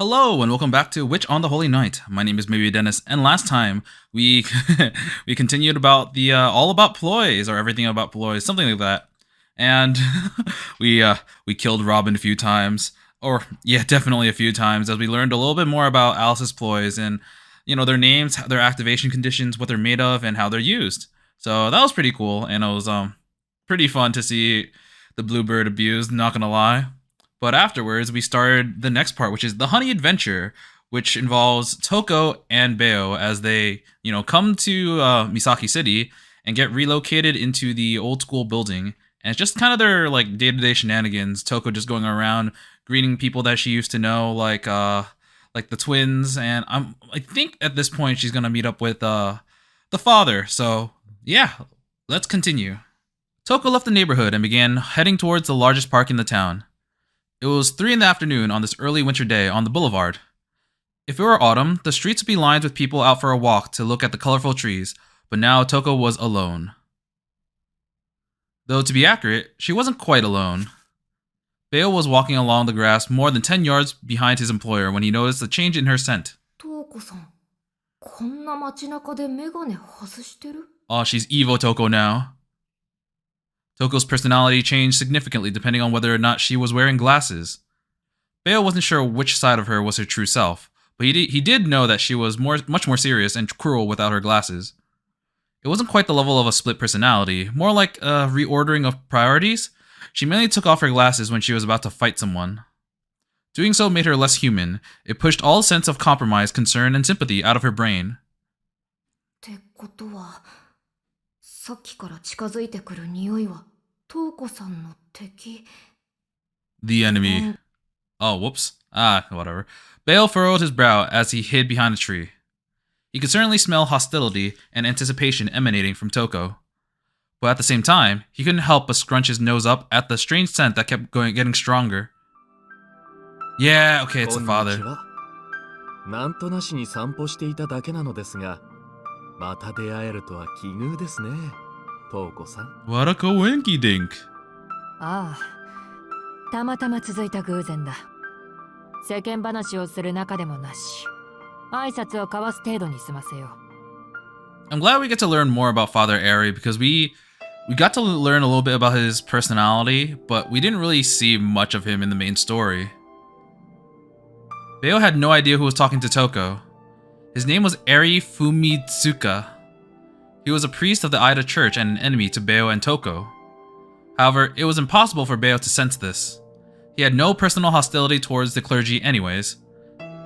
Hello and welcome back to Witch on the Holy Night. My name is Maybe Dennis, and last time we we continued about the all about ploys or everything about ploys, something like that. And we killed Robin a few times, or yeah, definitely a few times, as we learned a little bit more about Alice's ploys and their names, their activation conditions, what they're made of, and how they're used. So that was pretty cool, and it was pretty fun to see the bluebird abused. Not gonna lie. But afterwards, we started the next part, which is the Honey Adventure, which involves Toko and Beo as they, come to Misaki City and get relocated into the old school building. And it's just kind of their like day-to-day shenanigans. Toko just going around greeting people that she used to know, like the twins. And I think at this point she's gonna meet up with the father. So yeah, let's continue. Toko left the neighborhood and began heading towards the largest park in the town. It was 3 in the afternoon on this early winter day on the boulevard. If it were autumn, the streets would be lined with people out for a walk to look at the colorful trees, but now Toko was alone. Though to be accurate, she wasn't quite alone. Bale was walking along the grass more than 10 yards behind his employer when he noticed a change in her scent. Toko-san, こんな街中でメガネ外してる? Oh, she's evil Toko now. Toko's personality changed significantly depending on whether or not she was wearing glasses. Bale wasn't sure which side of her was her true self, but he did know that she was much more serious and cruel without her glasses. It wasn't quite the level of a split personality, more like a reordering of priorities. She mainly took off her glasses when she was about to fight someone. Doing so made her less human. It pushed all sense of compromise, concern, and sympathy out of her brain. ってことは、さっきから近づいてくる匂いはトウコさんの敵。The enemy. Oh, whoops. Whatever. Bale furrowed his brow as he hid behind a tree. He could certainly smell hostility and anticipation emanating from Toko. But at the same time, he couldn't help but scrunch his nose up at the strange scent that kept getting stronger. Yeah, okay, it's the father. なんとなしに散歩していただけなのですが、また出会えるとは奇遇ですね、トウコさん。What a coinky dink. ああ、たまたま続いた偶然だ。世間話をする仲でもなし、挨拶を交わす程度に済ませよう。I'm glad we get to learn more about Father Airy because we got to learn a little bit about his personality, but we didn't really see much of him in the main story. Beo had no idea who was talking to Toko. His name was Eri Fumitsuka. He was a priest of the Ida Church and an enemy to Beo and Toko. However, it was impossible for Beo to sense this. He had no personal hostility towards the clergy anyways.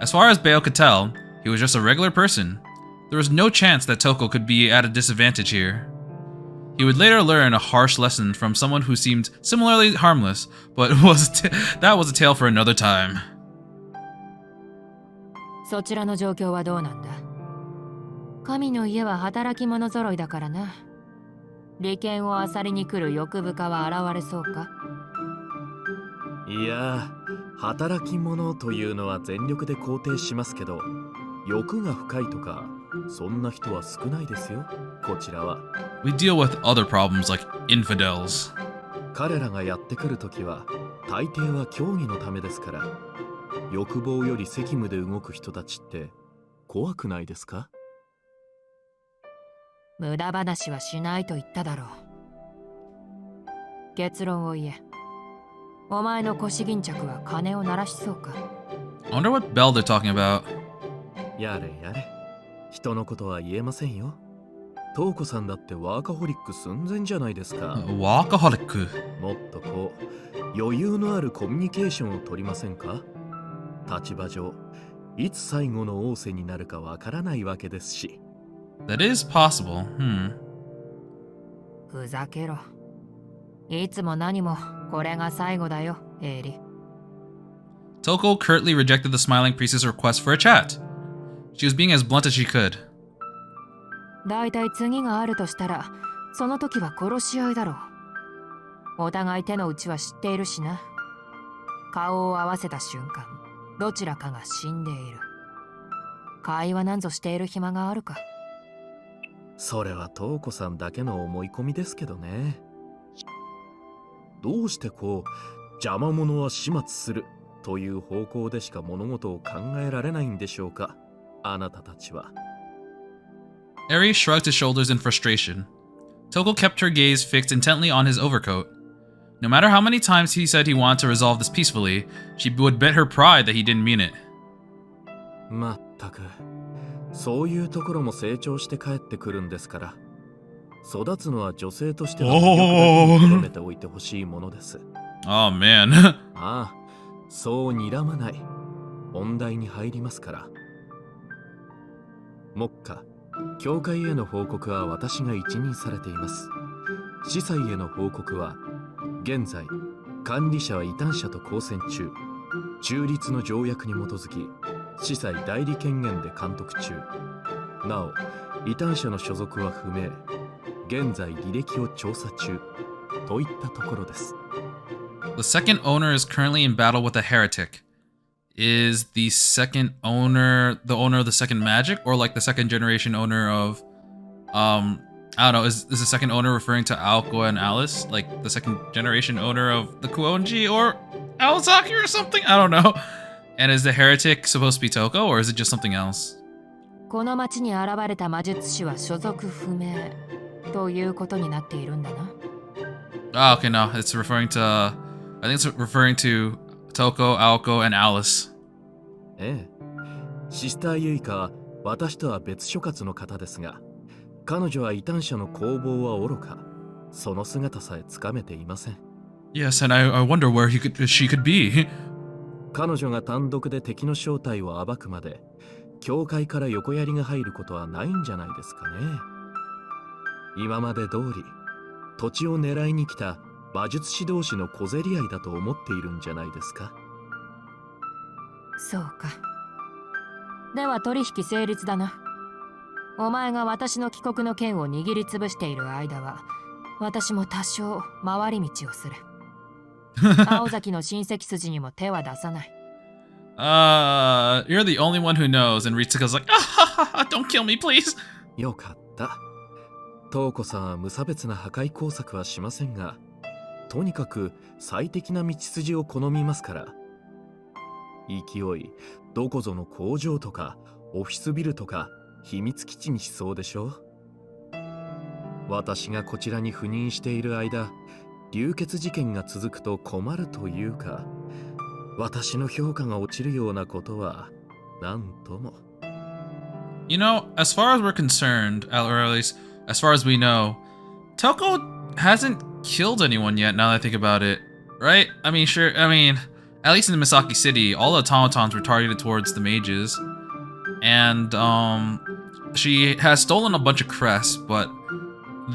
As far as Beo could tell, he was just a regular person. There was no chance that Toko could be at a disadvantage here. He would later learn a harsh lesson from someone who seemed similarly harmless, but that was a tale for another time. そちらの状況はどうなんだ？神の家は働き者揃いだからな。利権を漁りに来る欲深は現れそうか？いや、働き者というのは全力で肯定しますけど、欲が深いとか、そんな人は少ないですよ、こちらは。We deal with other problems like infidels. 彼らがやってくるときは、大抵は競技のためですから。欲望より責務で動く人たちって怖くないですか？無駄話はしないと言っただろう。結論を言え。お前の腰巾着は金を鳴らしそうか？ I wonder what bell they're talking about. やれやれ。人のことは言えませんよ。トウコさんだってワーカホリック寸前じゃないですか。Workaholic. もっとこう余裕のあるコミュニケーションを取りませんか？立場上、いつ最後の仰せになるかわからないわけですし。That is possible. ふざけろ。いつも何もこれが最後だよ、エリ。Toko curtly rejected the smiling priestess request for a chat. She was being as blunt as she could. だいたい次があるとしたら、その時は殺し合いだろう。お互い手の内は知っているしな。顔を合わせた瞬間、どちらかが死んでいる。会話なんぞしている暇があるか？それはトウコさんだけの思い込みですけどね。どうしてこう邪魔者は始末するという方向でしか物事を考えられないんでしょうか、あなたたちは。Eri shrugged his shoulders in frustration. Toko kept her gaze fixed intently on his overcoat. No matter how many times he said he wanted to resolve this peacefully, she would bet her pride that he didn't mean it. まったく、そういうところも成長して帰ってくるんですから。育つのは女性としての魅力だけに留めておいてほしいものです。Oh man. ああ、そう睨まない。本題に入りますから。目下、教会への報告は私が一任されています。司祭への報告は、現在、管理者は異端者と交戦中、中立の条約に基づき、司祭代理権限で監督中。なお、異端者の所属は不明。現在履歴を調査中。といったところです。The second owner is currently in battle with a heretic. Is the second owner the owner of the second magic, or like the second generation owner of I don't know, is the second owner referring to Aoko and Alice? Like the second generation owner of the Kuonji or Aozaki or something? I don't know. And is the heretic supposed to be Toko, or is it just something else? この町に現れた魔術師は所属不明ということになっているんだな。Ah, okay, no, it's referring to I think it's referring to Toko, Aoko, and Alice. ええ。シスターユイカは私とは別所轄の方ですが、彼女は異端者の攻防はおろか、その姿さえつかめていません。Yes, and I wonder where she could be. 彼女が単独で敵の正体を暴くまで、教会から横槍が入ることはないんじゃないですかね。今まで通り、土地を狙いに来た魔術師同士の小競り合いだと思っているんじゃないですか。そうか。では取引成立だな。お前が私の帰国の剣を握りつぶしている間は、私も多少回り道をする。青崎の親戚筋にも手は出さない。You're the only one who knows, and Ritsuka's like, ah, don't kill me, please. よかった。トウコさんは無差別な破壊工作はしませんが、とにかく最適な道筋を好みますから。勢い、どこぞの工場とかオフィスビルとか秘密基地にしそうでしょ。私がこちらに赴任している間、流血事件が続くと困るというか、私の評価が落ちるようなことは何とも。You know, as far as we're concerned, or at least as far as we know, Toko hasn't killed anyone yet, now that I think about it. Right? I mean, sure, at least in the Misaki City, all the automatons were targeted towards the mages. And, she has stolen a bunch of crests, but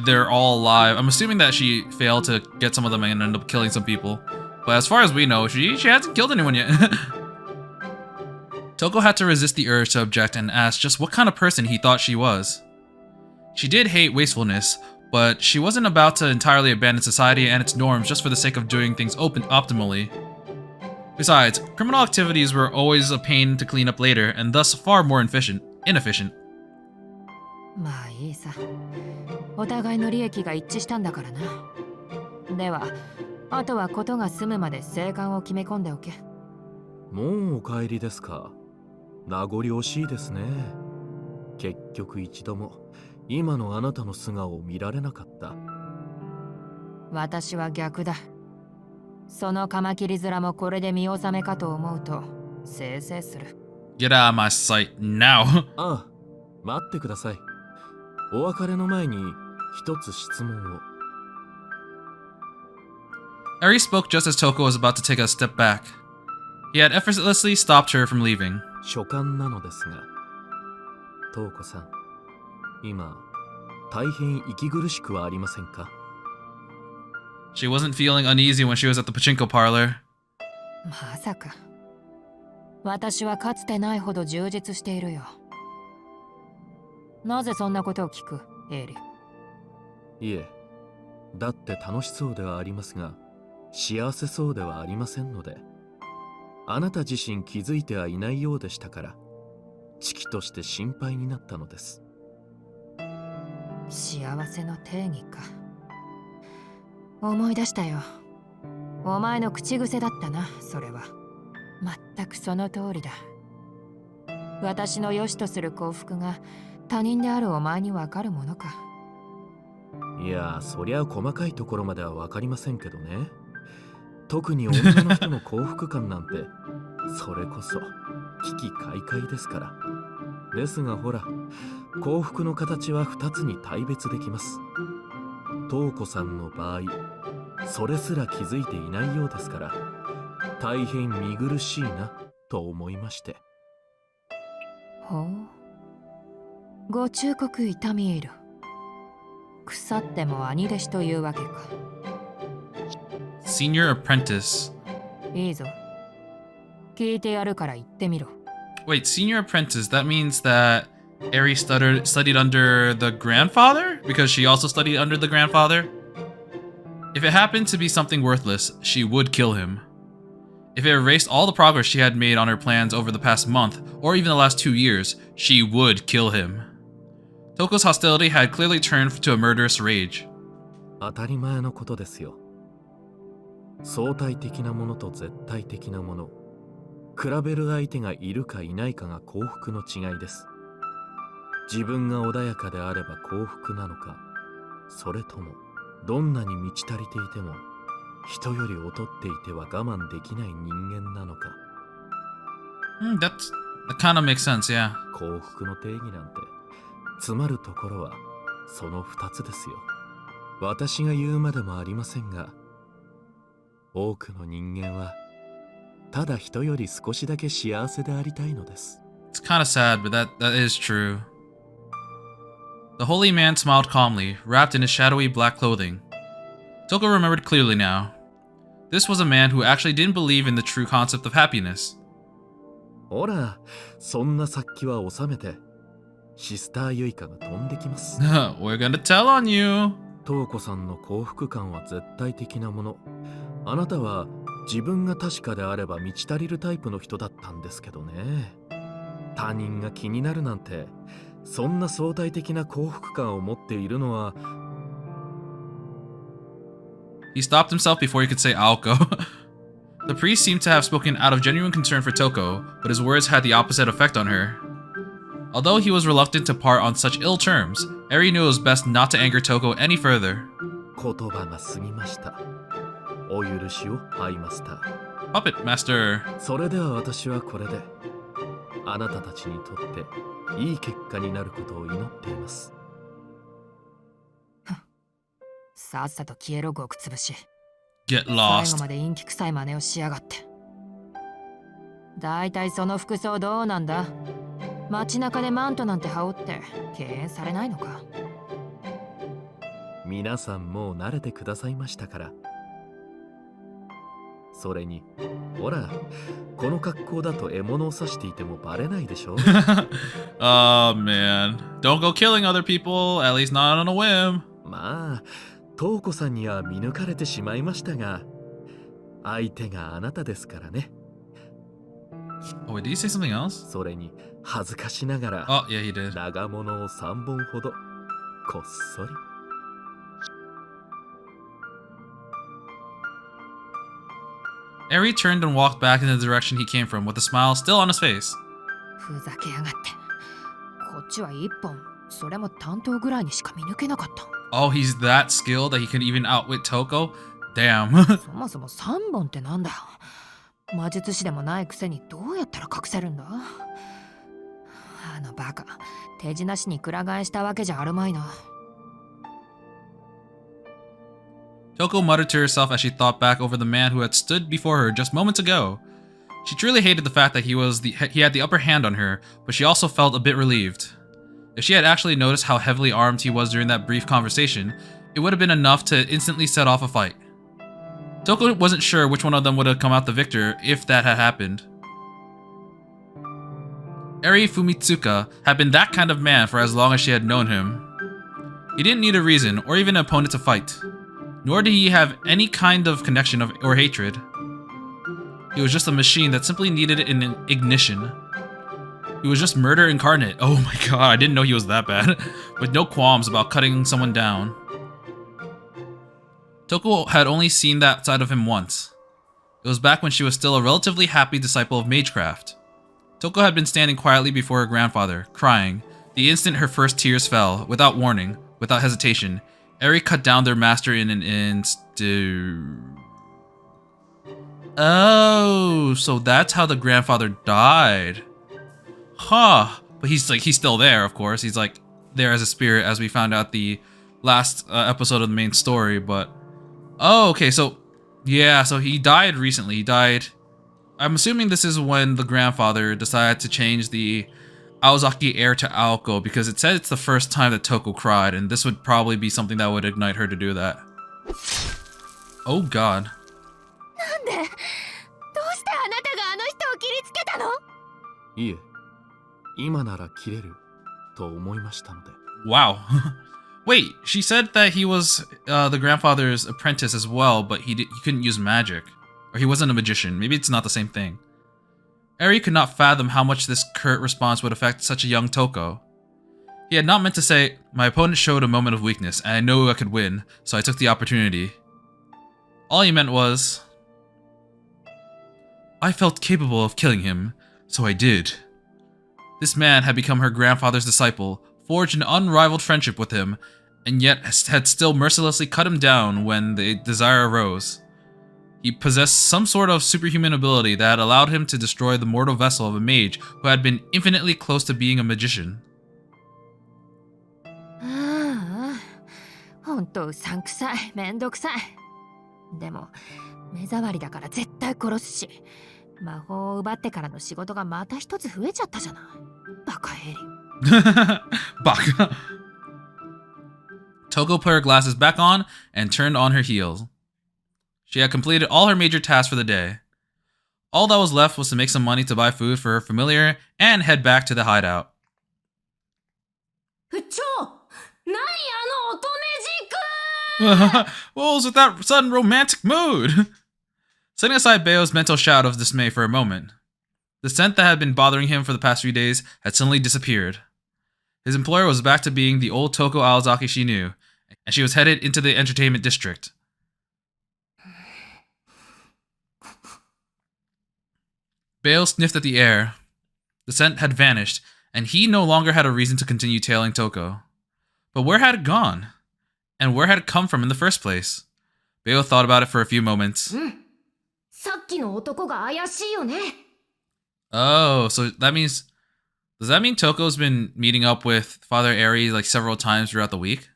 they're all alive. I'm assuming that she failed to get some of them and ended up killing some people. But as far as we know, she hasn't killed anyone yet. Toko had to resist the urge to object and ask just what kind of person he thought she was. She did hate wastefulness, but she wasn't about to entirely abandon society and its norms just for the sake of doing things optimally. Besides, criminal activities were always a pain to clean up later, and thus far more inefficient. まあいいさ。お互いの利益が一致したんだからな。では、あとはことが済むまで生還を決め込んでおけ。もうお帰りですか。名残惜しいですね。結局一度も今のあなたの素顔を見られなかった。私は逆だ。そのカマキリ面もこれで見納めかと思うと、せいせいする。Get out of my sight now. ああ、待ってください。お別れの前に一つ質問を。Eri spoke just as Toko was about to take a step back. He had effortlessly stopped her from leaving. 所感なのですが、トウコさん、今、大変息苦しくはありませんか？ She wasn't feeling uneasy when she was at the pachinko parlor. まさか。私はかつてないほど充実しているよ。なぜそんなことを聞く、エリ？いえ、だって楽しそうではありますが、幸せそうではありませんので、あなた自身気づいてはいないようでしたから、知己として心配になったのです。幸せの定義か。思い出したよ。お前の口癖だったな、それは。全くその通りだ。私の良しとする幸福が他人であるお前にわかるものか。いや、そりゃ細かいところまではわかりませんけどね。特に女の人の幸福感なんて、それこそ危機快快ですから。ですがほら、幸福の形は2つに大別できます。トウコさんの場合、それすら気づいていないようですから、大変見苦しいなと思いまして。ほう。ご忠告痛み入る。腐っても兄弟子というわけか。Senior apprentice. いいぞ。聞いてやるから言ってみろ。Wait, senior apprentice, that means that Eri studied under the grandfather? Because she also studied under the grandfather? If it happened to be something worthless, she would kill him. If it erased all the progress she had made on her plans over the past month, or even the last 2 years, she would kill him. Toko's hostility had clearly turned to a murderous rage. 当たり前のことですよ。相対的なものと絶対的なもの、比べる相手がいるかいないかが幸福の違いです。自分が穏やかであれば幸福なのか、それともどんなに満ち足りていても人より劣っていては我慢できない人間なのか。That kind of makes sense, yeah. 幸福の定義なんてつまるところはその2つですよ。私が言うまでもありませんが、多くの人間はただ人より少しだけ幸せでありたいのです。It's kind of sad, but that is true. The holy man smiled calmly, wrapped in his shadowy black clothing. Toko remembered clearly now. This was a man who actually didn't believe in the true concept of happiness. ほら、そんな殺気は収めて、シスターユイカが飛んできます。We're gonna tell on you. トウコさんの幸福感は絶対的なもの。あなたは自分が確かであれば満ち足りるタイプの人だったんですけどね。他人が気になるなんて、そんな相対的な幸福感を持っているのは。 He stopped himself before he could say Aoko. The priest seemed to have spoken out of genuine concern for Toko, but his words had the opposite effect on her. Although he was reluctant to part on such ill terms, Eri knew it was best not to anger Toko any further. 言葉が過ぎました。お許しを、ハイマスター。 Puppet Master. それでは私はこれで、あなたたちにとっていい結果になることを祈っています。さっさと消えろ、極つぶし。 Get 最後 lost. まで陰気臭い真似をしやがって。だいたいその服装どうなんだ？街中でマントなんて羽織って敬遠されないのか？皆さんもう慣れてくださいましたから。それに、ほら、この格好だと獲物を刺していてもバレないでしょ。Oh man. Don't go killing other people, at least not on a whim. まあ、トウコさんには見抜かれてしまいましたが、相手があなたですからね。Oh, wait, did he say something else? それに、恥ずかしながら、 Oh, yeah, he did. 長物を3本ほど、こっそり。Eri turned and walked back in the direction he came from, with a smile still on his face. ふざけやがって。こっちは一本、それも担当ぐらいにしか見抜けなかった。Oh, he's that skilled that he can even outwit Toko? Damn. そもそも3本ってなんだ。魔術師でもないくせにどうやったら隠せるんだ。あのバカ、手品師にくら替えしたわけじゃあるまいな。Toko muttered to herself as she thought back over the man who had stood before her just moments ago. She truly hated the fact that he had the upper hand on her, but she also felt a bit relieved. If she had actually noticed how heavily armed he was during that brief conversation, it would have been enough to instantly set off a fight. Toko wasn't sure which one of them would have come out the victor if that had happened. Eri Fumitsuka had been that kind of man for as long as she had known him. He didn't need a reason or even an opponent to fight, nor did he have any kind of connection or hatred. He was just a machine that simply needed an ignition. He was just murder incarnate. Oh my god, I didn't know he was that bad. With no qualms about cutting someone down. Toko had only seen that side of him once. It It was back when she was still a relatively happy disciple of magecraft. Touko had been standing quietly before her grandfather, crying. The instant her first tears fell, without warning, without hesitation, Eri cut down their master in an instant. Oh, so that's how the grandfather died. Huh. But he's still there, of course. He's like there as a spirit, as we found out the last episode of the main story. But oh, okay, so yeah, so he died recently. He died. I'm assuming this is when the grandfather decided to change the Aozaki heir to Aoko, because it said it's the first time that Touko cried, and this would probably be something that would ignite her to do that. Oh god. なんでどうしてあなたがあの人を切りつけたの？いえ、今なら切れると思いましたので。 Wow. Wait, she said that he was the grandfather's apprentice as well, but he couldn't use magic. Or he wasn't a magician. Maybe it's not the same thing. Eri could not fathom how much this curt response would affect such a young Touko. He had not meant to say, my opponent showed a moment of weakness, and I knew I could win, so I took the opportunity. All he meant was, I felt capable of killing him, so I did. This man had become her grandfather's disciple, forged an unrivaled friendship with him, and yet had still mercilessly cut him down when the desire arose. He possessed some sort of superhuman ability that allowed him to destroy the mortal vessel of a mage who had been infinitely close to being a magician. ほんとうさんくさい、めんどくさい。でも目障りだから絶対殺すし、魔法を奪ってからの仕事がまた一つ増えちゃったじゃない。バカエリ。Baka. Touko put her glasses back on and turned on her heels. She had completed all her major tasks for the day. All that was left was to make some money to buy food for her familiar and head back to the hideout. ちょ、何あの乙女軸 What was with that sudden romantic mood? Setting aside Bayo's mental shadow of dismay for a moment, the scent that had been bothering him for the past few days had suddenly disappeared. His employer was back to being the old Toko Aozaki she knew, and she was headed into the entertainment district. Bayo sniffed at the air. The scent had vanished, and he no longer had a reason to continue tailing Touko. But where had it gone? And where had it come from in the first place? Bayo thought about it for a few moments. さっきの男が怪しいよね。 Oh, so that means... Does that mean Toko's been meeting up with Father Eri like several times throughout the week?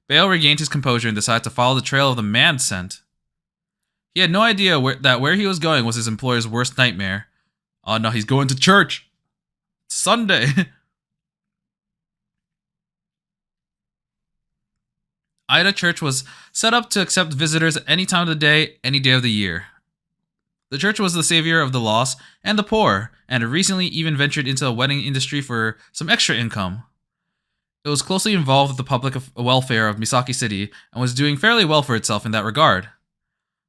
Bayo regained his composure and decided to follow the trail of the man scent. He had no idea where he was going was his employer's worst nightmare. Oh no, he's going to church! It's Sunday! Ida Church was set up to accept visitors at any time of the day, any day of the year. The church was the savior of the lost and the poor, and had recently even ventured into the wedding industry for some extra income. It was closely involved with the public welfare of Misaki City, and was doing fairly well for itself in that regard.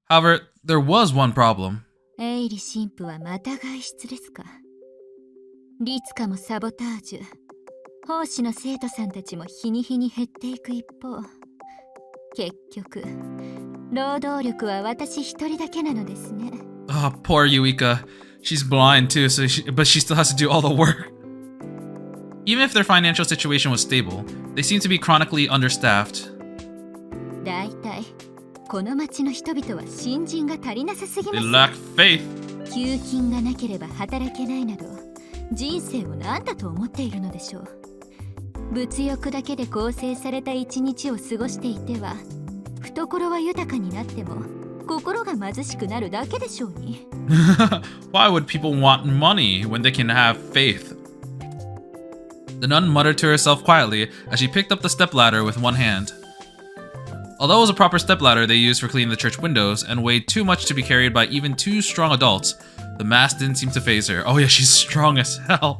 However, there was one problem. エイリ神父はまた外出ですか。律歌もサボタージュ、奉仕の生徒さんたちも日に日に減っていく一方、結局労働力は私一人だけなのですね。 Oh, poor Yuika. She's blind too, but she still has to do all the work. Even if their financial situation was stable, they seemed to be chronically understaffed. だいたいこの町の人々は新人が足りなさすぎま They す。 lack faith. 給金がなければ働けないなど、人生を何だと思っているのでしょう。物欲だけで構成された一日を過ごしていては、懐は豊かになっても心が貧しくなるだけでしょうに。Why would people want money when they can have faith? The nun muttered to herself quietly as she picked up the stepladder with one hand. Although it was a proper stepladder they used for cleaning the church windows and weighed too much to be carried by even two strong adults, the mass didn't seem to faze her. Oh yeah, she's strong as hell.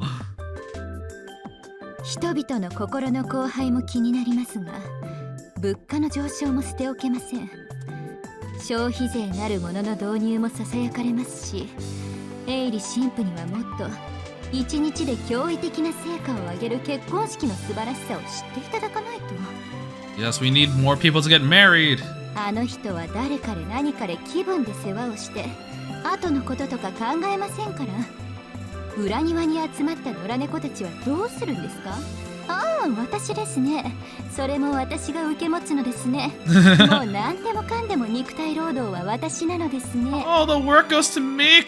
人々の心の荒廃も気になりますが、物価の上昇も捨ておけません。消費税なるものの導入もささやかれますし、エイリ神父にはもっと一日で驚異的な成果を上げる結婚式の素晴らしさを知っていただかないと。 Yes, we need more people to get married. あの人は誰彼何彼気分で世話をして後のこととか考えませんから。裏庭に集まった野良猫たちはどうするんですか？ああ、私ですね。それも私が受け持つのですね。もう何でもかんでも肉体労働は私なのですね。Oh, the work goes to me.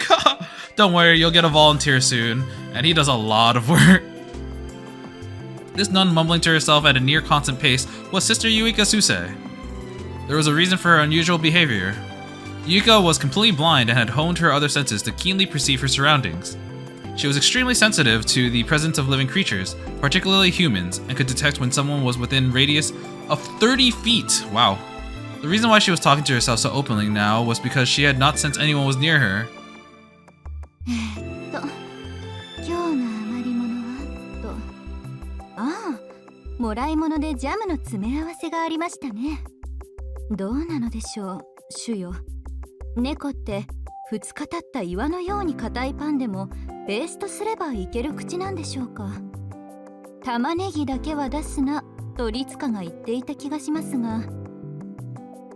Don't worry, you'll get a volunteer soon. And he does a lot of work. This nun mumbling to herself at a near constant pace was Sister Yuika Suse. There was a reason for her unusual behavior. Yuika was completely blind and had honed her other senses to keenly perceive her surroundings. She was extremely sensitive to the presence of living creatures, particularly humans, and could detect when someone was within radius of 30 feet. Wow. The reason why she was talking to herself so openly now was because she had not sensed anyone was near her. 今日の余り物はと。ああ、もらい物でジャムの詰め合わせがありましたね。どうなのでしょう、主よ。猫って2日経った岩のように硬いパンでもペーストすればいける口なんでしょうか。玉ねぎだけは出すなとリツカが言っていた気がしますが。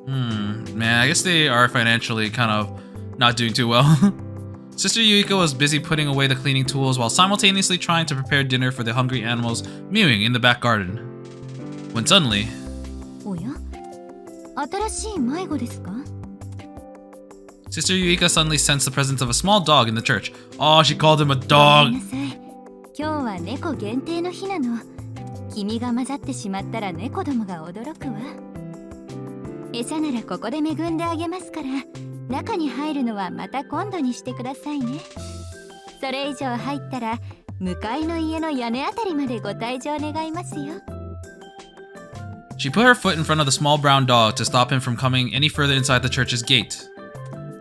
Man, I guess they are financially kind of not doing too well. Sister Yuika was busy putting away the cleaning tools while simultaneously trying to prepare dinner for the hungry animals mewing in the back garden. When suddenly... おや？新しい迷子ですか？ Sister Yuika suddenly sensed the presence of a small dog in the church. Oh, she called him a ごめ dog. んなさい。今日は猫限定の日なの。君が混ざってしまったら猫どもが驚くわ。餌ならここで恵んであげますから、中に入るのはまた今度にしてくださいね。それ以上入ったら向かいの家の屋根あたりまでご退場願いますよ。 She put her foot in front of the small brown dog to stop him from coming any further inside the church's gate.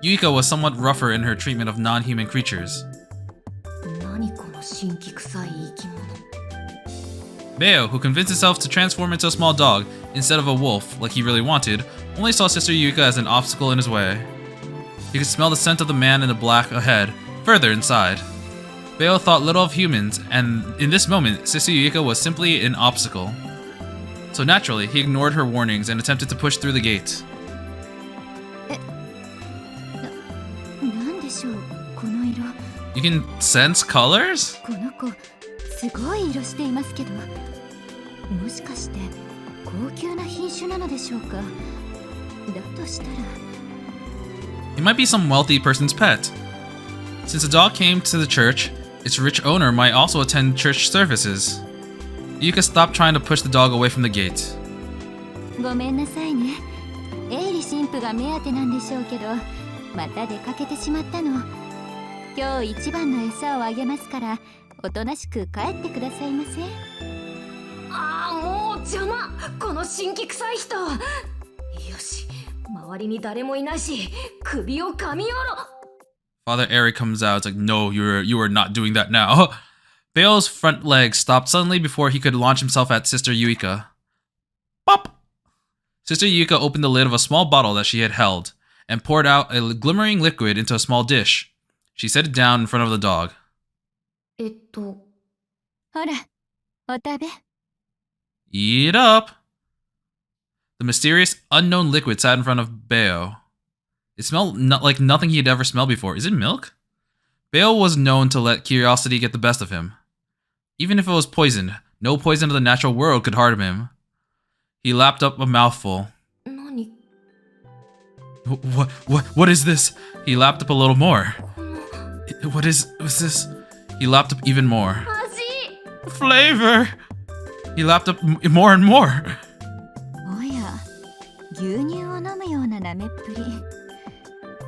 Yuika was somewhat rougher in her treatment of non-human creatures. 何この神気臭い生き物。Beo, who convinced himself to transform into a small dog instead of a wolf like he really wanted, only saw Sister Yuika as an obstacle in his way. He could smell the scent of the man in the black ahead, further inside. Beo thought little of humans, and in this moment, Sister Yuika was simply an obstacle. So naturally, he ignored her warnings and attempted to push through the gate. なんでしょう、この色。 You can sense colors? この子、すごい色していますけど、もしかして高級な品種なのでしょうか。だとしたら。 It might be some wealthy person's pet. Since the dog came to the church, its rich owner might also attend church services. Yuka stopped trying to push the dog away from the gate. ごめんなさいね。エイリ神父が目当てなんでしょうけど、また出かけてしまったの。今日一番の餌をあげますから、おとなしく帰ってくださいませ。ああ、もう邪魔。この神気臭い人。よし、周りに誰もいないし、首を噛み寄ろ。 Father Eric comes out. It's like, no, you are not doing that now. Beo's front leg stopped suddenly before he could launch himself at Sister Yuika. Pop! Sister Yuika opened the lid of a small bottle that she had held and poured out a glimmering liquid into a small dish. She set it down in front of the dog. ほら、お食べ。 Eat up! The mysterious, unknown liquid sat in front of Beo. It smelled like nothing he had ever smelled before. Is it milk? Beo was known to let curiosity get the best of him. Even if it was poisoned, no poison of the natural world could harm him. He lapped up a mouthful. 何？ What is this? He lapped up a little more. What is this? He lapped up even more. 味。 Flavor! He lapped up more and more. おや、牛乳を飲むような舐めっぷり。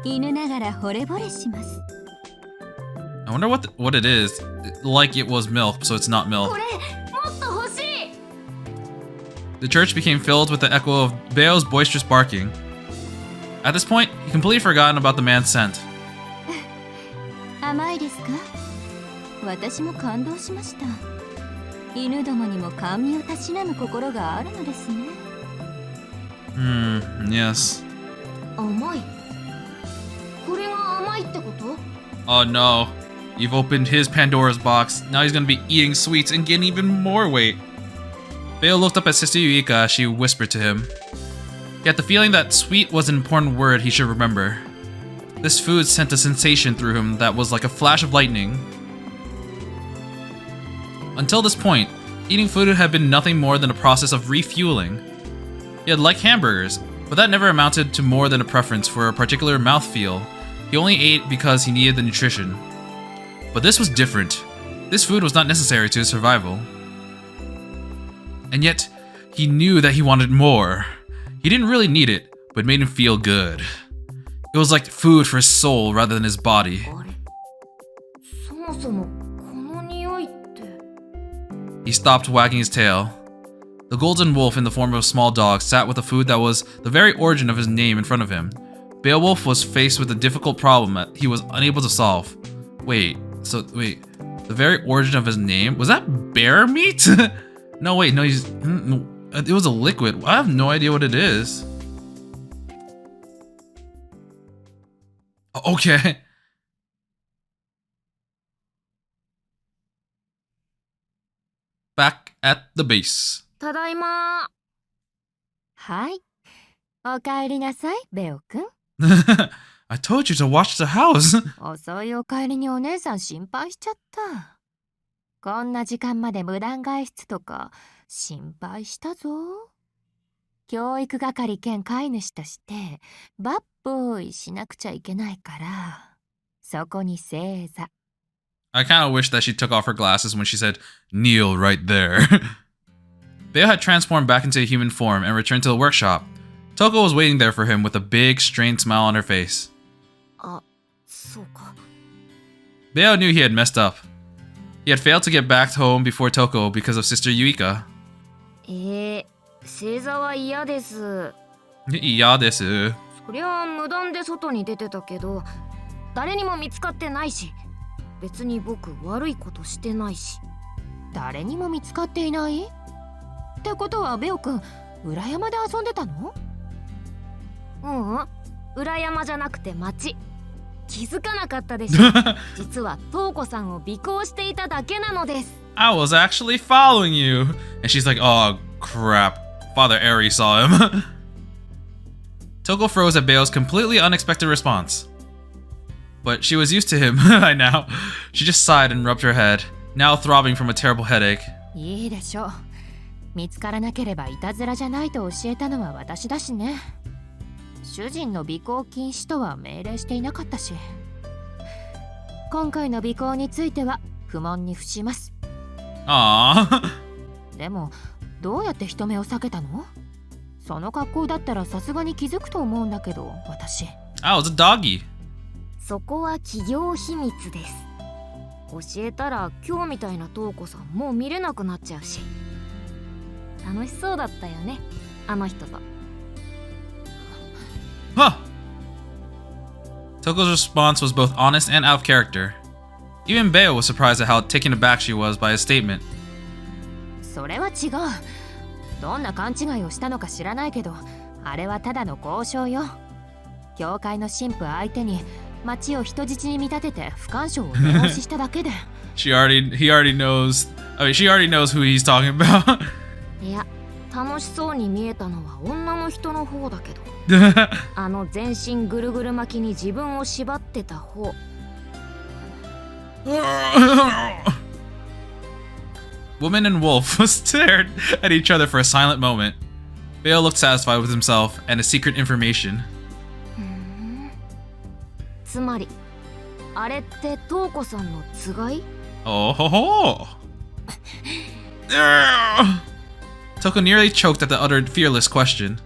犬ながら惚れ惚れします。 I wonder what it is. Like it was milk, so it's not milk. これ、もっと欲しい。 The church became filled with the echo of Beo's boisterous barking. At this point, he completely forgotten about the man's scent. 甘いですか？私も感動しました。犬どもにも甘味をたしなむ心があるのですね。Yes. 甘い。これが甘いってこと？ Oh no. You've opened his Pandora's box. Now he's gonna be eating sweets and getting even more weight. Beo looked up at Sister Yuika as she whispered to him. He had the feeling that sweet was an important word he should remember. This food sent a sensation through him that was like a flash of lightning. Until this point, eating food had been nothing more than a process of refueling. He had liked hamburgers, but that never amounted to more than a preference for a particular mouthfeel. He only ate because he needed the nutrition. But this was different. This food was not necessary to his survival. And yet, he knew that he wanted more. He didn't really need it, but it made him feel good. It was like food for his soul rather than his body. あれ、そもそもこの匂いって。 He stopped wagging his tail. The golden wolf in the form of a small dog sat with a food that was the very origin of his name in front of him. Beowulf was faced with a difficult problem that he was unable to solve. Wait, the very origin of his name? Was that bear meat? No, wait, no, it was a liquid. I have no idea what it is. Okay. Back at the base. ただいま。はい。お帰りなさい、ベオくん。I told you to watch the house. 遅いお帰りにお姉さん心配しちゃった。こんな時間まで無断外出とか心配したぞ。教育係兼飼い主としてバッボーイしなくちゃいけないから、そこに正座。I kind of wish that she took off her glasses when she said, "Kneel right there." Beo had transformed back into a human form and returned to the workshop. Touko was waiting there for him with a big, strained smile on her face. あ、そうか。Beo knew he had messed up. He had failed to get back home before Touko because of Sister Yuika. 正座は嫌です。嫌です。そりゃ無断で外に出てたけど、誰にも見つかってないし、別に僕悪いことしてないし。誰にも見つかっていない？ってことはベオくん、裏山で遊んでたの？裏山じゃなくて町。気づかなかったでしょ。実はトウコさんを尾行していただけなのです。I was actually following you. And she's like, oh crap. Father Eri saw him. Touko froze at Beo's completely unexpected response. But she was used to him by now. She just sighed and rubbed her head, now throbbing from a terrible headache. いいでしょう。見つからなければいたずらじゃないと教えたのは私だしね。主人の尾行禁止とは命令していなかったし。今回の尾行については不問に付します。でも、どうやって人目を避けたの？その格好だったらさすがに気づくと思うんだけど、私。I was a doggy. そこは企業秘密です。教えたら今日みたいなトウコさんもう見れなくなっちゃうし。楽しそうだったよね、あの人と。Huh. Toko's response was both honest and out of character. Even Beo was surprised at how taken aback she was by his statement. それは違う。どんな勘違いをしたのか知らないけど、あれはただの交渉よ。教会の神父相手に町を人質に見立てて不干渉を念押ししただけで。He already knows. I mean, she already knows who he's talking about. いや、楽しそうに見えたのは女の人の方だけど。あの全身ぐるぐる巻きに自分を縛ってた方。Woman and wolf stared at each other for a silent moment. Beo looked satisfied with himself and his secret information. つまり、あれってトウコさんのつがい？ Oh ho ho! Touko nearly choked at the uttered fearless question.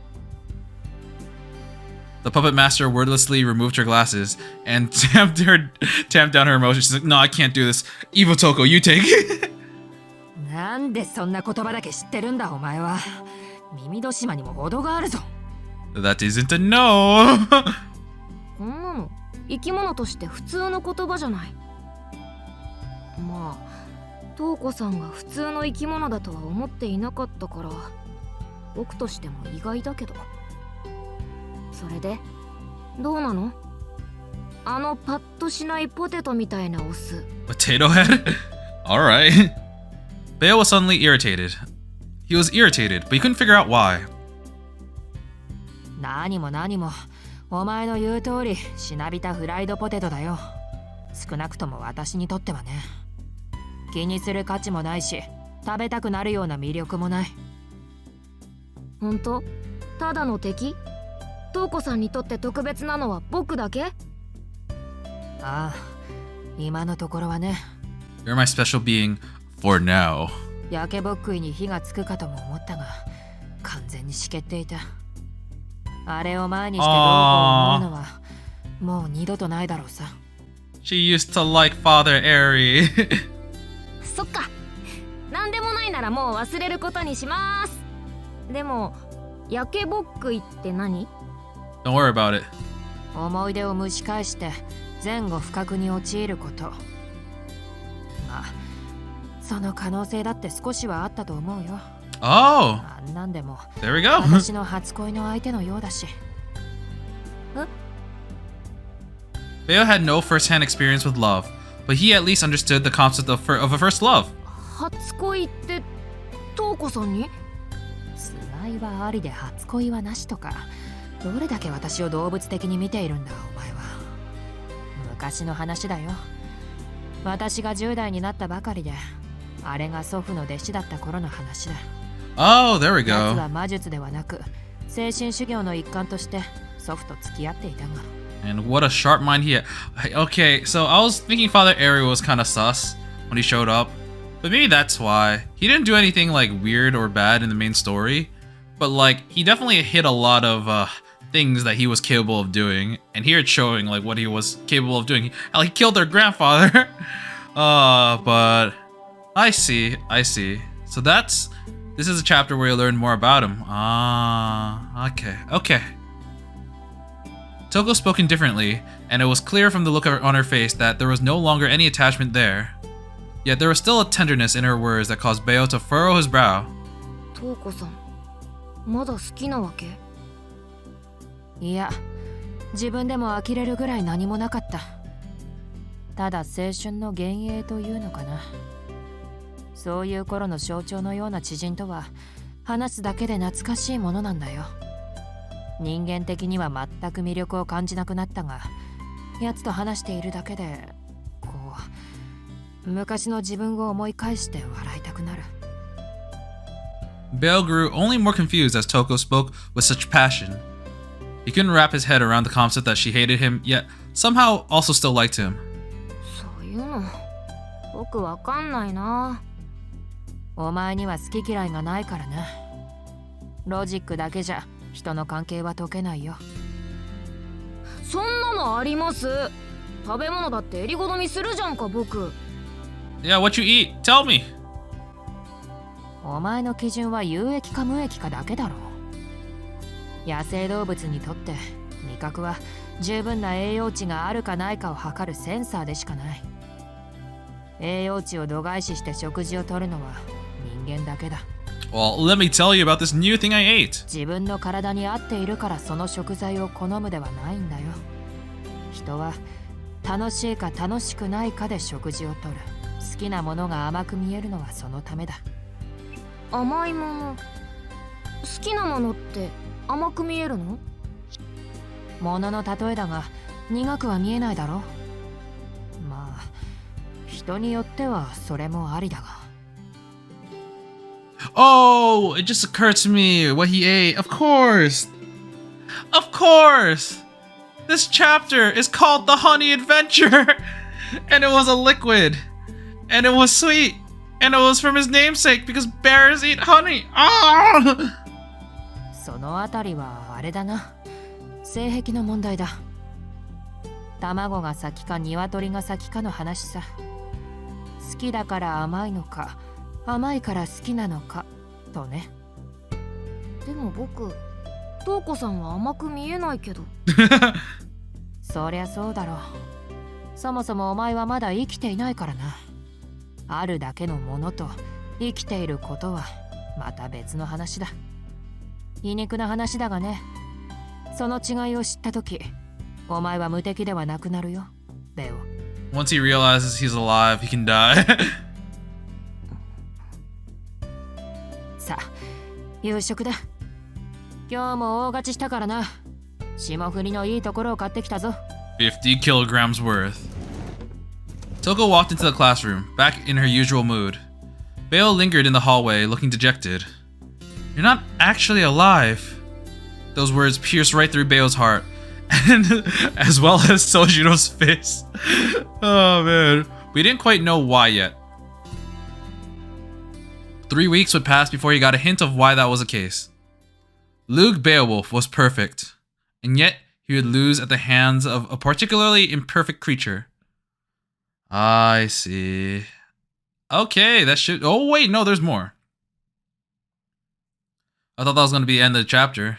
The puppet master wordlessly removed her glasses and tamped down her emotions. She's like, no, I can't do this. Evil Touko, you take it. なんでそんな言葉だけ知ってるんだお前は。耳戸島にも程があるぞ。That isn't a no. こんなの生き物として普通の言葉じゃない。まあ、トウコさんが普通の生き物だとは思っていなかったから、僕としても意外だけど。それで、どうなの？あのパッとしないポテトみたいなオス。Potato head? Alright. Beo was suddenly irritated. He was irritated, but he couldn't figure out why. 何も何も、お前の言う通りしなびたフライドポテトだよ。少なくとも私にとってはね。気にする価値もないし、食べたくなるような魅力もない。本当？ただの敵？トウコさんにとって特別なのは僕だけ？ああ、今のところはね。 You're my special being for now. 焼けぼっくいに火がつくかとも思ったが、完全にしけっていた。あれを前にしてどうこう思うのはもう二度とないだろうさ。 She used to like Father Airy. そっか。なんでもないならもう忘れることにします。でも焼けぼっくいって何？ Don't worry about it. 思い出を蒸し返して前後不覚に陥ること。まあその可能性だって少しはあったと思うよ。Oh, あんなんでも there we go. 私の初恋の相手のようだし。Bayo had no first-hand experience with love, but he at least understood the concept of a first love. 初恋ってトウコさんに？つがいはありで初恋はなしとか、どれだけ私を動物的に見ているんだお前は。昔の話だよ。私が10代になったばかりで、あれが祖父の弟子だった頃の話だ。Oh, there we 奴 go. は魔術ではなく精神修行の一環として祖父と付き合っていたが。 And what a sharp mind he had. Okay, so I was thinking Father Airy was kind of sus when he showed up, but maybe that's why. He didn't do anything like weird or bad in the main story, but like he definitely hit a lot of things that he was capable of doing, and here it's showing like what he was capable of doing. How he killed their grandfather. But I see. So this is a chapter where you learn more about him. Okay. Toko spoke indifferently, and it was clear from the look on her face that there was no longer any attachment there. Yet there was still a tenderness in her words that caused Bayo to furrow his brow. トウコさんまだ好きなわけ？いや、自分でも呆れるぐらい何もなかった。ただ青春の幻影というのかな。そういう頃の象徴のような知人とは話すだけで懐かしいものなんだよ。人間的には全く魅力を感じなくなったが、奴と話しているだけでこう昔の自分を思い返して笑いたくなる。 Bayo grew only more confused as Toko spoke with such passion. He couldn't wrap his head around the concept that she hated him, yet somehow also still liked him. そういうの僕わかんないな。お前には好き嫌いがないからな。ロジックだけじゃ人の関係は解けないよ。そんなのあります。食べ物だって襟好みするじゃんか僕。 Yeah, what you eat? Tell me. お前の基準は有益か無益かだけだろう。野生動物にとって味覚は十分な栄養値があるかないかを測るセンサーでしかない。栄養値を度外視して食事をとるのは人間だけだ。 Well, let me tell you about this new thing I ate. 自分の体に合っているからその食材を好むではないんだよ。人は楽しいか楽しくないかで食事をとる。好きなものが甘く見えるのはそのためだ。甘いもの、好きなものって甘く見えるの？ものの例えだが苦くは見えないだろ。まあ人によってはそれもありだが。 Oh, it just occurred to me what he ate. Of course. This chapter is called The Honey Adventure. And it was a liquid. And it was sweet. And it was from his namesake because bears eat honey. Ah! そのあたりはあれだな。性癖の問題だ。卵が先か鶏が先かの話さ。好きだから甘いのか、甘いから好きなのかとね。でも僕、トウコさんは甘く見えないけど。そりゃそうだろう。そもそもお前はまだ生きていないからな。あるだけのものと生きていることはまた別の話だ。皮肉な話だがね。その違いを知ったとき、お前は無敵ではなくなるよ、ベオ。 Once he realizes he's alive, he can die. さあ、夕食だ。今日も大勝ちしたからな。霜降りのいいところを買ってきたぞ。50 kilograms worth. Touko walked into the classroom, back in her usual mood. Beo lingered in the hallway, looking dejected. You're not actually alive. Those words pierced right through Beo's heart, and as well as Sojiro's face. Oh man, we didn't quite know why yet. 3 weeks would pass before he got a hint of why that was the case. Luke Beowulf was perfect, and yet he would lose at the hands of a particularly imperfect creature. I see. Okay, that should... Oh wait, no, there's more. I thought that was going to be the end of the chapter.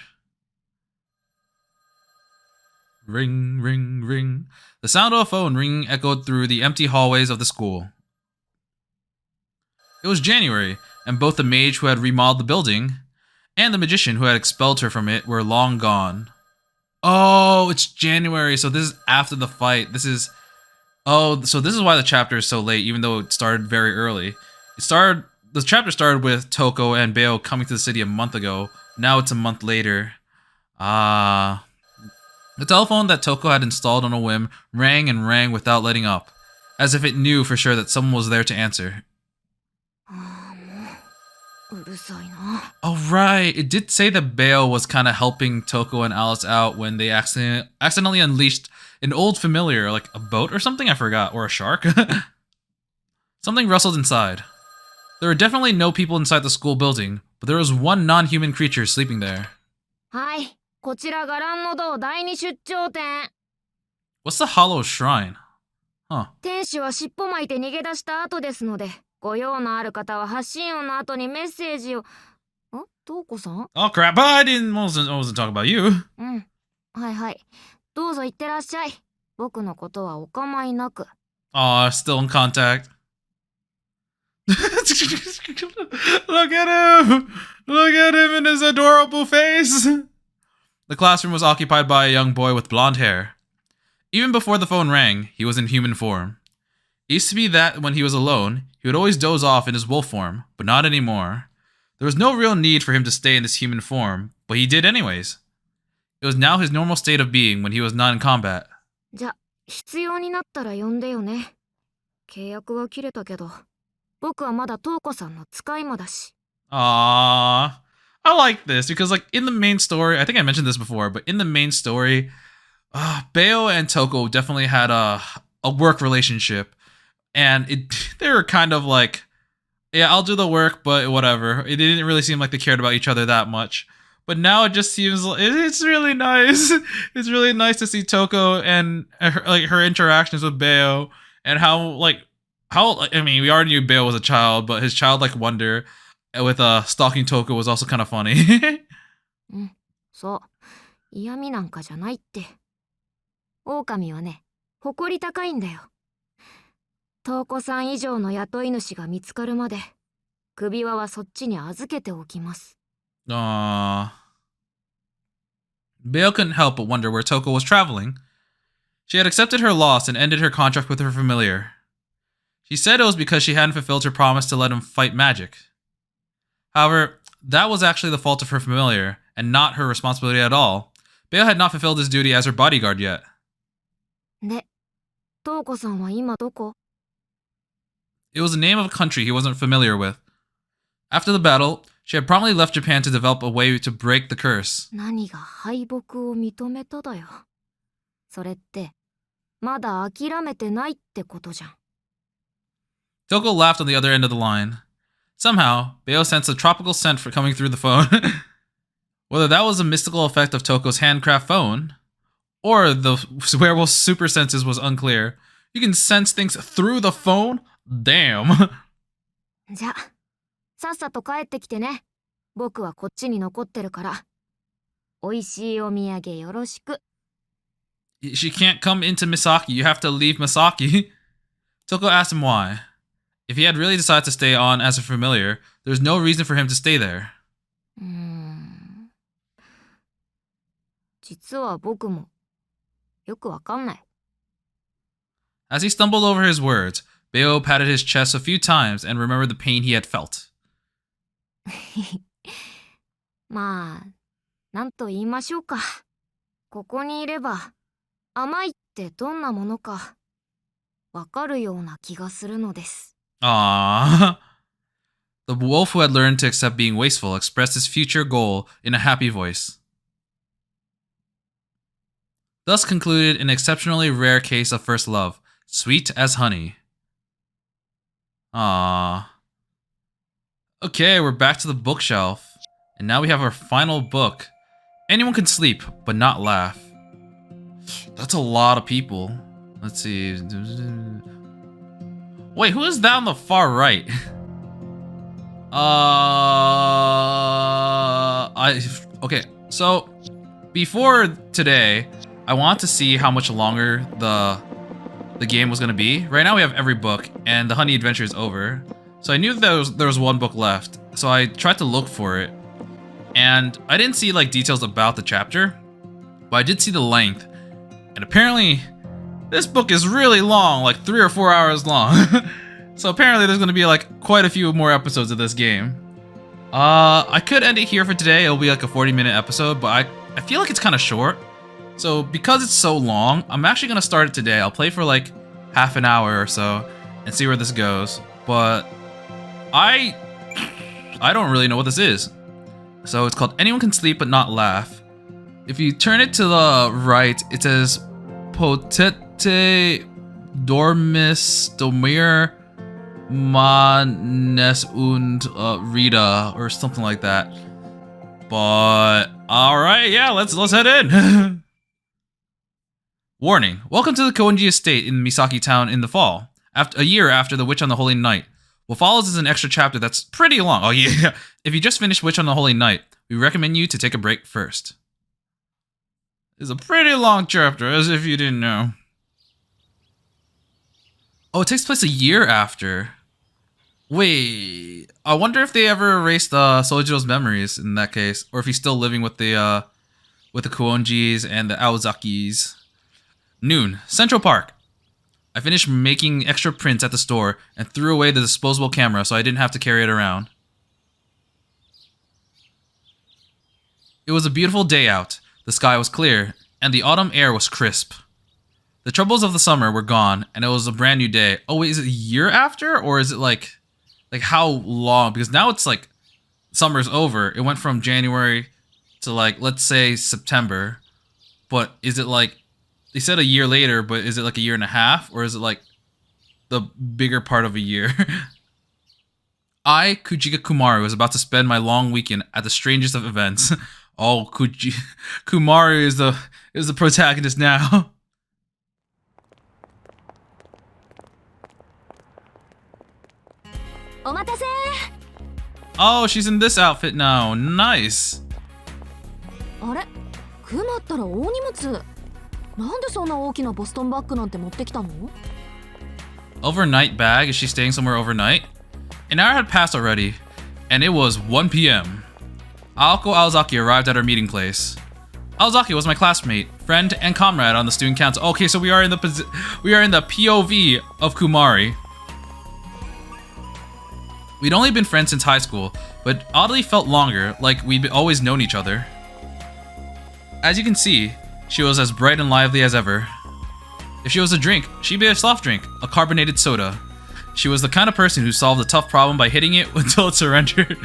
Ring, ring, ring. The sound of a phone ringing echoed through the empty hallways of the school. It was January, and both the mage who had remodeled the building and the magician who had expelled her from it were long gone. Oh, it's January, so this is after the fight. This is... Oh, so this is why the chapter is so late, even though it started very early. The chapter started with Toko and Beo coming to the city a month ago. Now it's a month later. Ah... The telephone that Touko had installed on a whim rang and rang without letting up, as if it knew for sure that someone was there to answer. Oh right, it did say that Beo was kind of helping Touko and Alice out when they accidentally unleashed an old familiar, like a boat or something, I forgot, or a shark. Something rustled inside. There were definitely no people inside the school building, but there was one non-human creature sleeping there. Hi. こちら伽藍の道第二出張店。 What's the hollow shrine? Huh. 天使は尻尾巻いて逃げ出した後ですので、ご用のある方は発信音の後にメッセージを。トウコさん？ Oh crap, but I wasn't talking about you. うん。はいはい。どうぞ行ってらっしゃい。僕のことはお構いなく。Aw, still in contact. Look at him! Look at him in his adorable face! The classroom was occupied by a young boy with blonde hair. Even before the phone rang, he was in human form. It used to be that when he was alone, he would always doze off in his wolf form, but not anymore. There was no real need for him to stay in this human form, but he did anyways. It was now his normal state of being when he was not in combat. じゃ、必要になったら呼んでよね。契約は切れたけど、僕はまだトウコさんの使い魔だし。Aww. I like this because, like, in the main story, I think I mentioned this before, but in the main story, Beo and Touko definitely had a work relationship, and they were kind of like, yeah, I'll do the work, but whatever. It didn't really seem like they cared about each other that much. But now it just seems like it's really nice. It's really nice to see Touko and her interactions with Beo, and how I mean, we already knew Beo was a child, but his childlike wonder with stalking Touko was also kind of funny. うん、そう。嫌味なんかじゃないって。狼はね、誇り高いんだよ。トウコさん以上の雇い主が見つかるまで、首輪はそっちに預けておきます。Aww. Beo couldn't help but wonder where Touko was traveling. She had accepted her loss and ended her contract with her familiar. She said it was because she hadn't fulfilled her promise to let him fight magic. However, that was actually the fault of her familiar, and not her responsibility at all. Beo had not fulfilled his duty as her bodyguard yet. で、トウコさんは今どこ？ It was the name of a country he wasn't familiar with. After the battle, she had promptly left Japan to develop a way to break the curse. 何が敗北を認めただよ。それって、まだ諦めてないってことじゃん。Touko laughed on the other end of the line. Somehow, Beo sensed a tropical scent for coming through the phone. Whether that was a mystical effect of Toko's handcraft phone, or the werewolf's super senses was unclear. You can sense things through the phone? Damn. じゃ、さっさと帰ってきてね。僕はこっちに残ってるから。美味しいお土産よろしく。She can't come into Misaki. You have to leave Misaki. Touko asked him why. If he had really decided to stay on as a familiar, there was no reason for him to stay there. 実は僕もよくわかんない。As he stumbled over his words, Beo patted his chest a few times and remembered the pain he had felt. まあ、なんと言いましょうか。ここにいれば、甘いってどんなものか、わかるような気がするのです。Aww. The wolf who had learned to accept being wasteful expressed his future goal in a happy voice. Thus concluded an exceptionally rare case of first love, sweet as honey. Aww. Okay, we're back to the bookshelf. And now we have our final book. Anyone can sleep, but not laugh. That's a lot of people. Let's see. Wait, who is that on the far right? Okay, so before today, I want to see how much longer the game was gonna be. Right now we have every book, and the Honey Adventure is over. So I knew that there was one book left, so I tried to look for it. And I didn't see like details about the chapter, but I did see the length. And apparently, this book is really long, like 3 or 4 hours long. So apparently there's gonna be like quite a few more episodes of this game. I could end it here for today. It'll be like a 40-minute episode, but I feel like it's kind of short. So because it's so long, I'm actually gonna start it today. I'll play for like half an hour or so and see where this goes. But I don't really know what this is. So it's called Anyone Can Sleep But Not Laugh. If you turn it to the right, it says Potete Dormis Domir Manes und Rita or something like that. But alright, yeah, let's head in. Warning. Welcome to the Koenji Estate in Misaki Town in the fall. A year after the Witch on the Holy Night. What follows is an extra chapter that's pretty long. Oh yeah. If you just finished Witch on the Holy Night, we recommend you to take a break first. It's a pretty long chapter, as if you didn't know. Oh, it takes place a year after. Wait, I wonder if they ever erased Sojiro's memories in that case, or if he's still living with the Koenjis and the Aozakis. Noon, Central Park. I finished making extra prints at the store and threw away the disposable camera so I didn't have to carry it around. It was a beautiful day out. The sky was clear, and the autumn air was crisp. The troubles of the summer were gone, and it was a brand new day. Oh wait, is it a year after? Or is it like how long? Because now it's like summer's over. It went from January to like, let's say September. But is it like, they said a year later, but is it like a year and a half? Or is it like the bigger part of a year? I, Kujiga Kumaru, was about to spend my long weekend at the strangest of events. Oh, Kumaru is the protagonist now. Oh, she's in this outfit now. Nice. あれ、クマったら大荷物。なんでそんな大きなボストンバッグなんて持ってきたの? Overnight bag? Is she staying somewhere overnight? An hour had passed already, and it was 1 p.m. Aoko Aozaki arrived at her meeting place. Aozaki was my classmate, friend, and comrade on the student council. Okay, so we are in the POV of Kumari. We'd only been friends since high school, but oddly felt longer, like we'd always known each other. As you can see, she was as bright and lively as ever. If she was a drink, she'd be a soft drink, a carbonated soda. She was the kind of person who solved a tough problem by hitting it until it surrendered.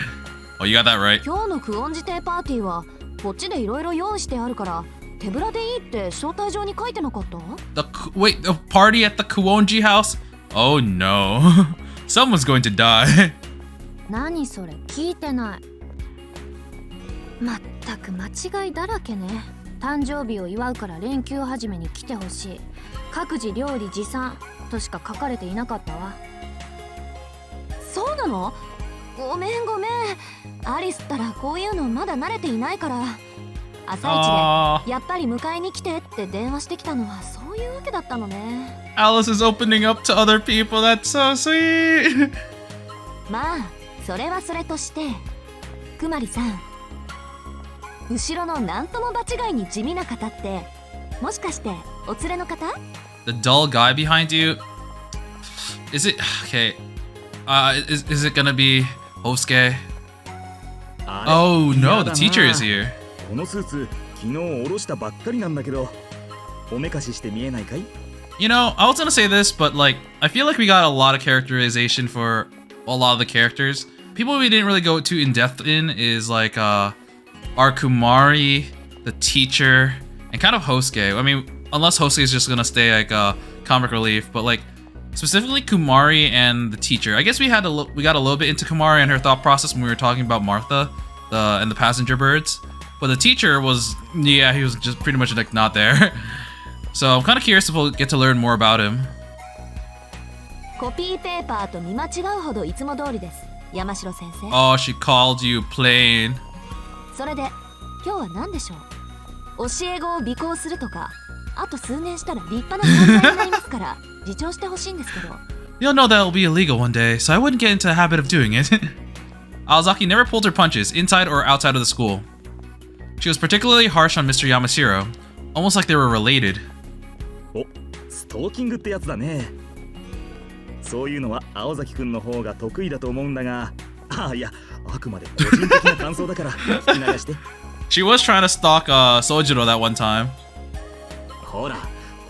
Oh, you got that right. 今日のクオンジ亭パーティーはこっちでいろいろ用意してあるから手ぶらでいいって招待状に書いてなかった? Wait, the party at the Kuonji house? Oh no. Someone's going to die. 何それ聞いてない。まったく間違いだらけね。誕生日を祝うから連休始めに来てほしい。各自料理持参としか書かれていなかったわ。そうなの？ごめんごめん。アリスったらこういうのまだ慣れていないから。朝一でやっぱり迎えに来てって電話してきたのはそういうわけだったのね。Alice is opening up to other people. That's so sweet. まあそれはそれとしてくまりさん、後ろのなんとも場違いに地味な方ってもしかしてお連れの方? The dull guy behind you? Is it okay? Is it gonna be Hosuke? Oh no, the teacher is here. このスーツ昨日下ろしたばっかりなんだけど、おめかしして見えないかい？ You know, I was gonna say this, but like, I feel like we got a lot of characterization for a lot of the characters. People we didn't really go too in depth in is like our Kumari, the teacher, and kind of Hosuke. I mean, unless Hosuke is just gonna stay like comic relief, but like specifically Kumari and the teacher. I guess we got a little bit into Kumari and her thought process when we were talking about Martha, and the passenger birds. But the teacher was, yeah, he was just pretty much like not there. So I'm kind of curious to get to learn more about him. コピーペーパーと見間違うほどいつも通りです、山城先生。 Oh, she called you plain. それで今日は何でしょう？教え子を尾行するとか、あと数年したら立派な存在になりますから自重してほしいんですけど。 You'll know that'll be illegal one day, so I wouldn't get into a habit of doing it. Aozaki never pulled her punches, inside or outside of the school. She was particularly harsh on Mr. Yamashiro, almost like they were related. お、ストーキングってやつだね。そういうのは青崎くんの方が得意だと思うんだが、いや、あくまで個人的な感想だから聞き流して。She was trying to stalk Sojiro that one time. ほら、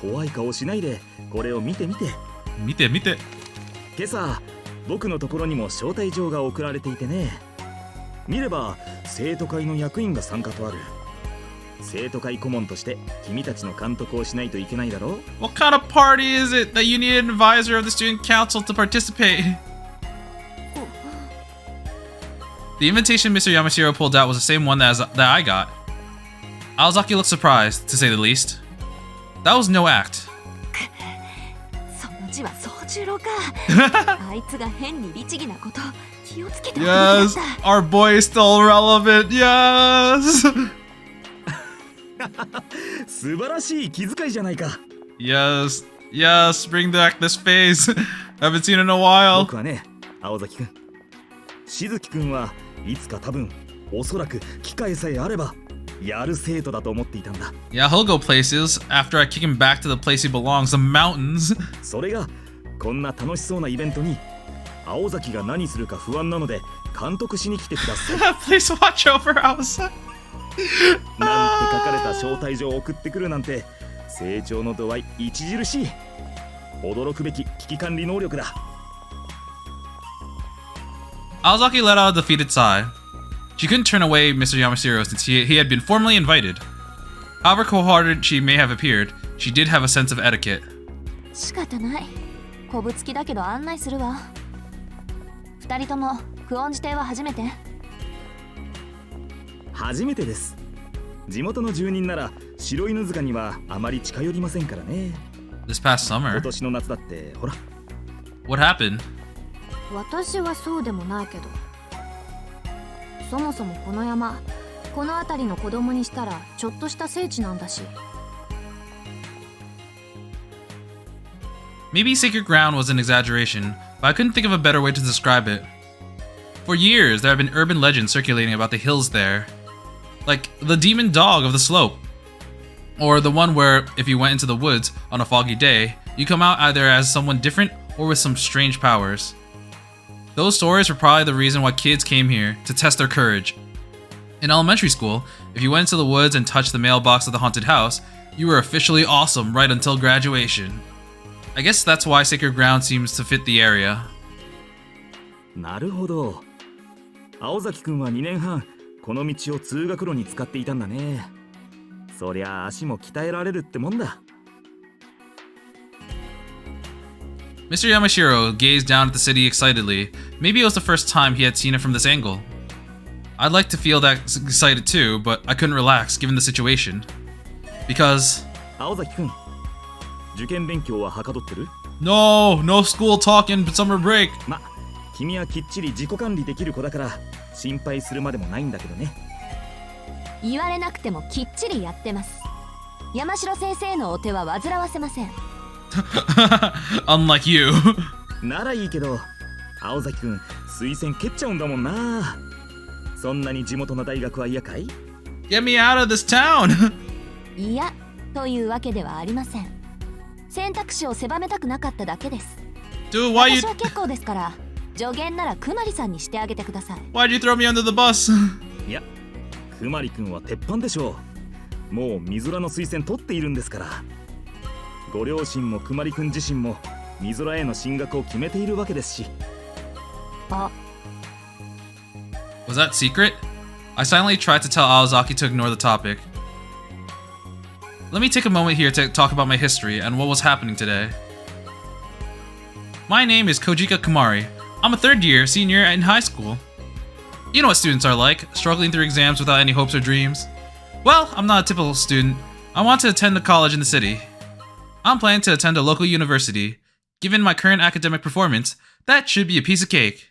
怖い顔しないで、これを見て見て。見て見て。今朝、僕のところにも招待状が送られていてね。見れば生徒会の役員が参加とある。生徒会顧問として君たちの監督をしないといけないだろう。 What kind of party is it that you need an advisor of the student council to participate? The invitation Mr. Yamashiro pulled out was the same one that I got. Aozaki looked surprised, to say the least. That was no act. その字は宗十郎か。あいつが変に律儀なこと気をつけておくべきだった。 Yes, our boy is still relevant. Yes. 素晴らしい気遣いじゃないか。 Yes, yes, bring back this face. Haven't seen it in a while. 僕はね、青崎くん、しずきくんはいつか多分おそらく機会さえあればやる生徒だと思っていたんだ。 Yeah, he'll go places after I kick him back to the place he belongs, the mountains. それがこんな楽しそうなイベントに青崎が何するか不安なので監督しに来てください。Please watch over outside. なんて書かれた招待状を送ってくるなんて成長の度合い著しい。驚くべき危機管理能力だ。 Aozaki let out a defeated sigh. She couldn't turn away Mr. Yamashiro since he had been formally invited. However cold-hearted she may have appeared, she did have a sense of etiquette. 仕方ない。こぶつきだけど案内するわ。二人とも久遠寺邸は初めて？初めてです。地元の住人なら白犬塚にはあまり近寄りませんからね。 This past 今 summer, 年の夏だってほら。 what happened? 私はそうでもないけど、そもそもこの山、この辺りの子供にしたらちょっとした聖地なんだし。 Maybe sacred ground was an exaggeration, but I couldn't think of a better way to describe it. For years, there have been urban legends circulating about the hills there. Like the demon dog of the slope. Or the one where, if you went into the woods on a foggy day, you come out either as someone different or with some strange powers. Those stories were probably the reason why kids came here, to test their courage. In elementary school, if you went into the woods and touched the mailbox of the haunted house, you were officially awesome right until graduation. I guess that's why sacred ground seems to fit the area. なるほど。青崎くんは2年半この道を通学路に使っていたんだね。そりゃ足も鍛えられるってもんだ。 Mr. Yamashiro gazed down at the city excitedly. Maybe it was the first time he had seen it from this angle. I'd like to feel that excited too, but I couldn't relax given the situation. Because... 青崎くん、受験勉強ははかどってる？ No school talking but summer break. ま、君はきっちり自己管理できる子だから心配するまでもないんだけどね。言われなくてもきっちりやってます。山城先生のお手は煩わせません。Unlike you. ならいいけど、青崎くん推薦蹴っちゃうんだもんな。そんなに地元の大学は嫌かい？ Get me out of this town. いや、というわけではありません。選択肢を狭めたくなかっただけです。 Dude, why 私は結構ですから、助言ならくまりさんにしてあげてください。 why'd you throw me under the bus? いや、くまりくんは鉄板でしょう。もう水空の推薦取っているんですから。ご両親もくまりくん自身も水空への進学を決めているわけですし。あ、 Was that secret? I silently tried to tell Aozaki to ignore the topic. Let me take a moment here to talk about my history and what was happening today. My name is Kojika Kumari. I'm a third year senior in high school. You know what students are like, struggling through exams without any hopes or dreams. Well, I'm not a typical student. I want to attend a college in the city. I'm planning to attend a local university. Given my current academic performance, that should be a piece of cake.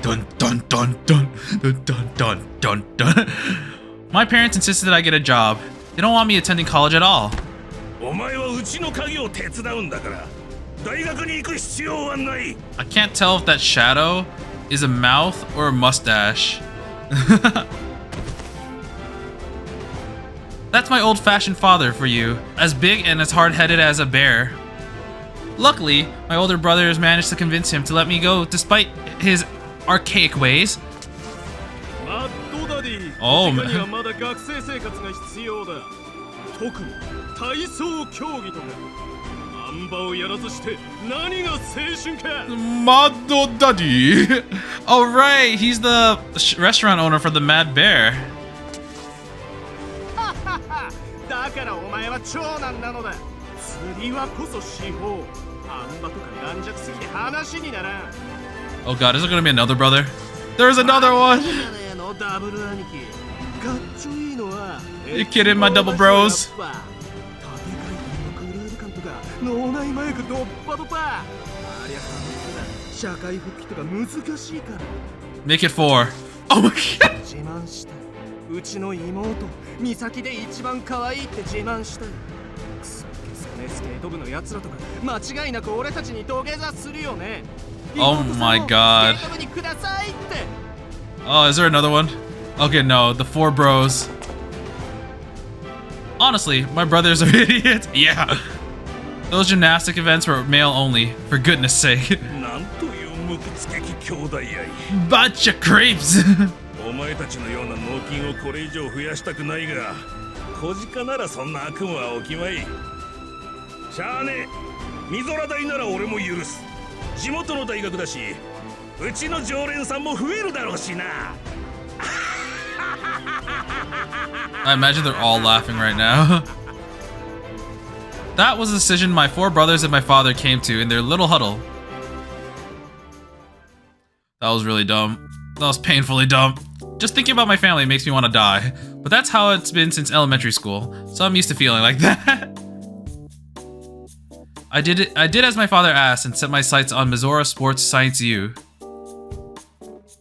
Dun dun dun dun dun dun dun dun dun. My parents insisted that I get a job. They don't want me attending college at all. お前はうちの家業を手伝うんだから大学に行く必要はない。 I can't tell if that shadow is a mouth or a mustache. That's my old-fashioned father for you, as big and as hard-headed as a bear. Luckily, my older brothers managed to convince him to let me go despite his archaic ways. Oh, man. 体操競技とかあん馬をやらずして何が青春か。 Mado Daddy. Oh right, he's the restaurant owner for the Mad Bear. だからお前は長男なのだ。釣りはこそ司法。あん馬とか軟弱すぎて話にならん。 Oh god, is there gonna be another brother? There's another one. ダブル兄貴。かっちょいいのは。 You kidding, my double bros? 脳内麻薬ドッパドパ。ありゃ社会復帰とか難しいから。 Make it 4. Oh my god. 自慢したい。うちの妹、美咲で一番可愛いって自慢したい。クソケスカネスケート部の奴らとか間違いなく俺たちに土下座するよね。 Oh my god. スケート部にくださいって。 Oh, is there another one? Okay, no, the 4 bros. Honestly, my brothers are idiots. Yeah. Those gymnastic events were male only, for goodness sake. Bunch of creeps! お前たちのような脳筋をこれ以上増やしたくないが、小鹿ならそんな悪夢はおきまい。しゃあねえ、みぞら大なら俺も許す。地元の大学だし、うちの常連さんも増えるだろうしな。I imagine they're all laughing right now. That was a decision my 4 brothers and my father came to in their little huddle. That was really dumb. That was painfully dumb. Just thinking about my family makes me want to die. But that's how it's been since elementary school, so I'm used to feeling like that. I did as my father asked and set my sights on Mizora Sports Science U.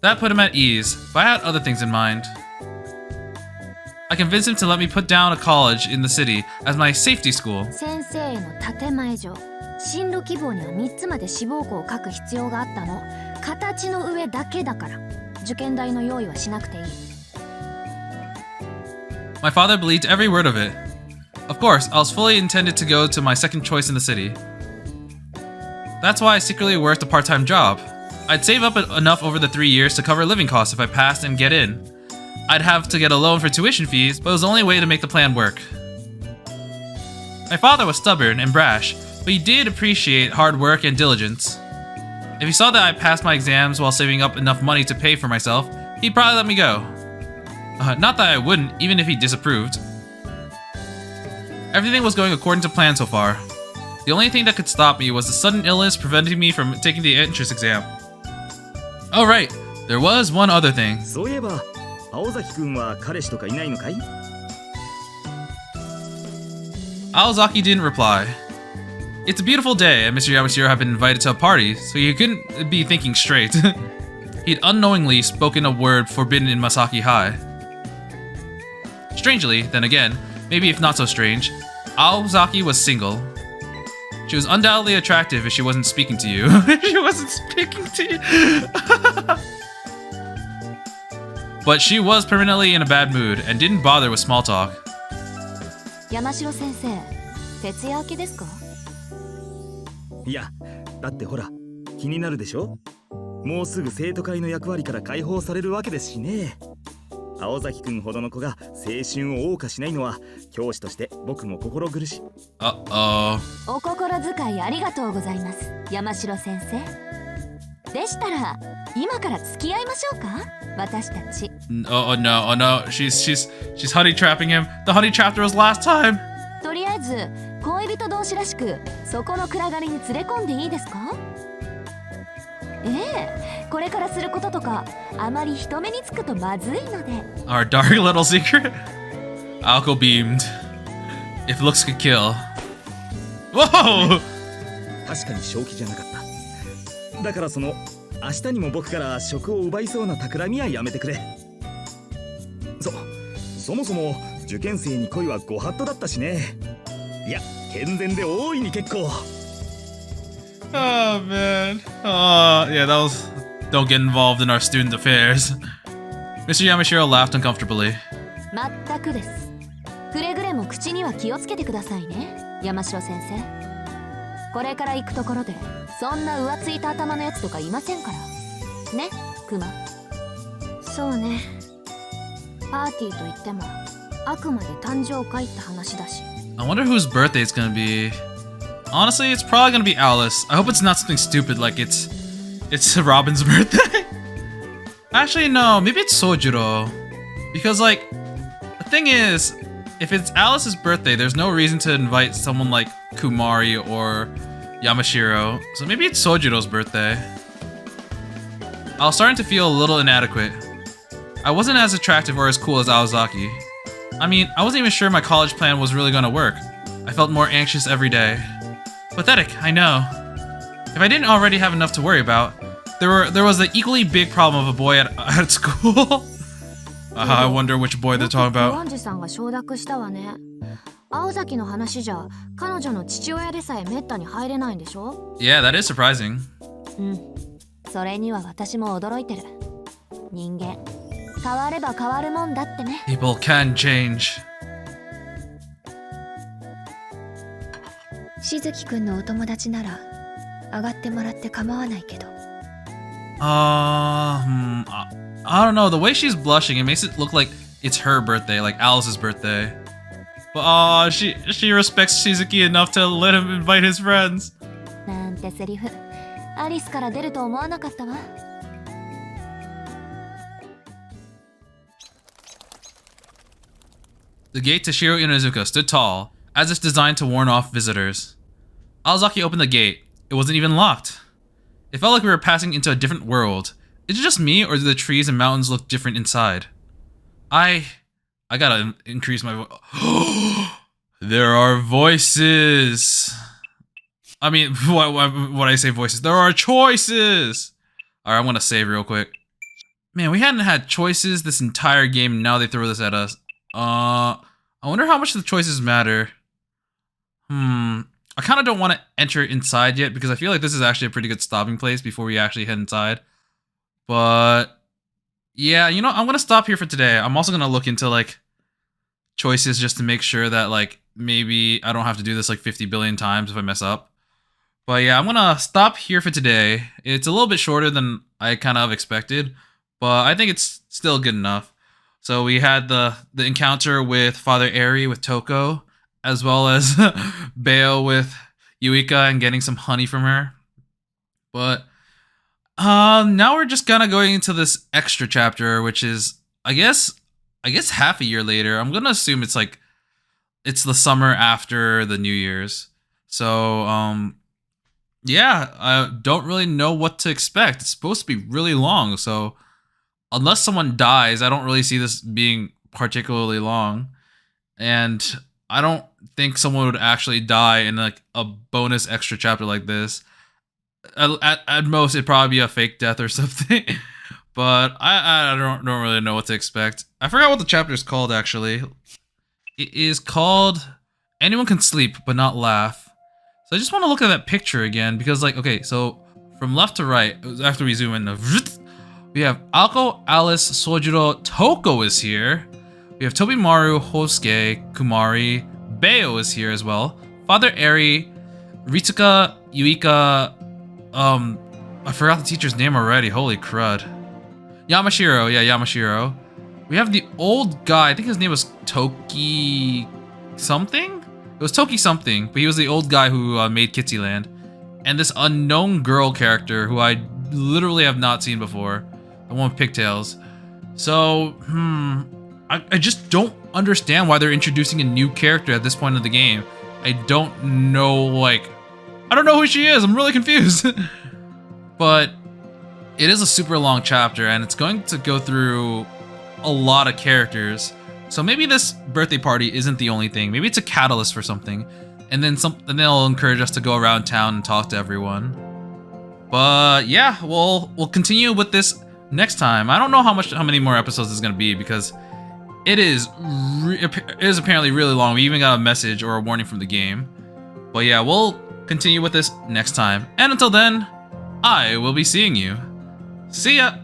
That put him at ease, but I had other things in mind. I convinced him to let me put down a college in the city as my safety school. 先生への建前上、進路希望には3つまで志望校を書く必要があったの。形の上だけだから、受験代の用意はしなくていい。My father believed every word of it. Of course, I was fully intended to go to my second choice in the city. That's why I secretly worked a part-time job. I'd save up enough over the 3 years to cover living costs if I passed and get in. I'd have to get a loan for tuition fees, but it was the only way to make the plan work. My father was stubborn and brash, but he did appreciate hard work and diligence. If he saw that I passed my exams while saving up enough money to pay for myself, he'd probably let me go. Not that I wouldn't, even if he disapproved. Everything was going according to plan so far. The only thing that could stop me was the sudden illness preventing me from taking the entrance exam. Oh right, there was one other thing. そういえば、青崎くんは彼氏とかいないのかい? Aozaki didn't reply. It's a beautiful day, and Mr. Yamashiro had been invited to a party, so he couldn't be thinking straight. He'd unknowingly spoken a word forbidden in Masaki High. Strangely, then again, maybe if not so strange, Aozaki was single. She was undoubtedly attractive if she wasn't speaking to you. She wasn't speaking to you. But she was permanently in a bad mood and didn't bother with small talk. 山城先生、徹夜明けですか？いや、だってほら、気になるでしょ？もうすぐ生徒会の役割から解放されるわけですしね。青崎くんほどの子が青春を謳歌しないのは教師として僕も心苦しい。お心遣いありがとうございます、山城先生。でしたら今から付き合いましょうか、私たち。Oh no, she's honey trapping him. The honey trapped us last time. とりあえず恋人同士らしくそこの暗がりに連れ込んでいいですか？これからすることとかあまり人目につくとまずいので。 Our dark little secret. Alco beamed. If looks could kill. Whoa! 確かに正気じゃなかった。だからその明日にも僕から職を奪いそうな企みはやめてくれ。そもそも受験生に恋はご法度だったしね。いや健全で大いに結構。Oh man. Yeah, that was. Don't get involved in our student affairs. Mr. Yamashiro laughed uncomfortably. まったくです。くれぐれも口には気をつけてくださいね、山城先生。これから行くところでそんな浮ついた頭のやつとかいませんからね、クマ。そうね。パーティーといってもあくまで誕生会って話だし。 I wonder whose birthday it's gonna be. Honestly, it's probably gonna be Alice. I hope it's not something stupid like it's Robin's birthday. Actually, no, maybe it's Sojiro. Because like, the thing is, if it's Alice's birthday, there's no reason to invite someone like Kumari or Yamashiro. So maybe it's Sojiro's birthday. I was starting to feel a little inadequate. I wasn't as attractive or as cool as Aozaki. I mean, I wasn't even sure my college plan was really gonna work. I felt more anxious every day. Pathetic, I know. If I didn't already have enough to worry about, there was the equally big problem of a boy at school. I wonder which boy they're talking about. ゴンジさんが承諾したわね。青崎の話じゃ彼女の父親でさえめったに入れないんでしょ？ Yeah, that is surprising. それには私も驚いてる。人間変われば変わるもんだってね。 People can change. しずきくんのお友達なら上がってもらって構わないけど。I don't know. The way she's blushing, it makes it look like it's her birthday, like Alice's birthday. But she respects Shizuki enough to let him invite his friends. なんてセリフ、アリスから出ると思わなかったわ。The gate to Shiro Inuzuka stood tall, as if designed to warn off visitors. Aozaki opened the gate. It wasn't even locked. It felt like we were passing into a different world. Is it just me, or do the trees and mountains look different inside? I gotta increase my voice. There are voices. I mean, what I say voices? There are choices. Alright, I'm gonna save real quick. Man, we hadn't had choices this entire game, and now they throw this at us. I wonder how much the choices matter. I kind of don't want to enter inside yet because I feel like this is actually a pretty good stopping place before we actually head inside. But yeah, you know, I'm going to stop here for today. I'm also going to look into like choices just to make sure that like maybe I don't have to do this like 50 billion times if I mess up. But yeah, I'm going to stop here for today. It's a little bit shorter than I kind of expected, but I think it's still good enough. So we had the encounter with Father Eri with Touko, as well as Beo with Yuika and getting some honey from her. But now we're just kind of going into this extra chapter, which is I guess half a year later. I'm gonna assume it's like it's the summer after the New Year's. So yeah, I don't really know what to expect. It's supposed to be really long, so unless someone dies, I don't really see this being particularly long. And I don't think someone would actually die in like a bonus extra chapter like this. At most, it'd probably be a fake death or something. But I don't really know what to expect. I forgot what the chapter is called, actually. It is called Anyone Can Sleep But Not Laugh. So I just want to look at that picture again because, like, okay, so from left to right, after we zoom in, we have Alko, Alice, Sojiro, Toko is here. We have Tobimaru, Hosuke, Kumari, Beo is here as well. Father Eri, Ritsuka, Yuika, I forgot the teacher's name already. Holy crud. Yamashiro. Yeah, Yamashiro. We have the old guy. I think his name was Toki something? It was Toki something, but he was the old guy who made Kittyland. And this unknown girl character who I literally have not seen before. The one with pigtails. So, I just don't understand why they're introducing a new character at this point of the game. I don't know, like... I don't know who she is. I'm really confused. But it is a super long chapter, and it's going to go through a lot of characters. So maybe this birthday party isn't the only thing. Maybe it's a catalyst for something. And then they'll encourage us to go around town and talk to everyone. But yeah, we'll continue with this next time. I don't know how many more episodes it's gonna be because it is apparently really long. We even got a message or a warning from the game. But yeah, we'll continue with this next time. And until then, I will be seeing you. See ya!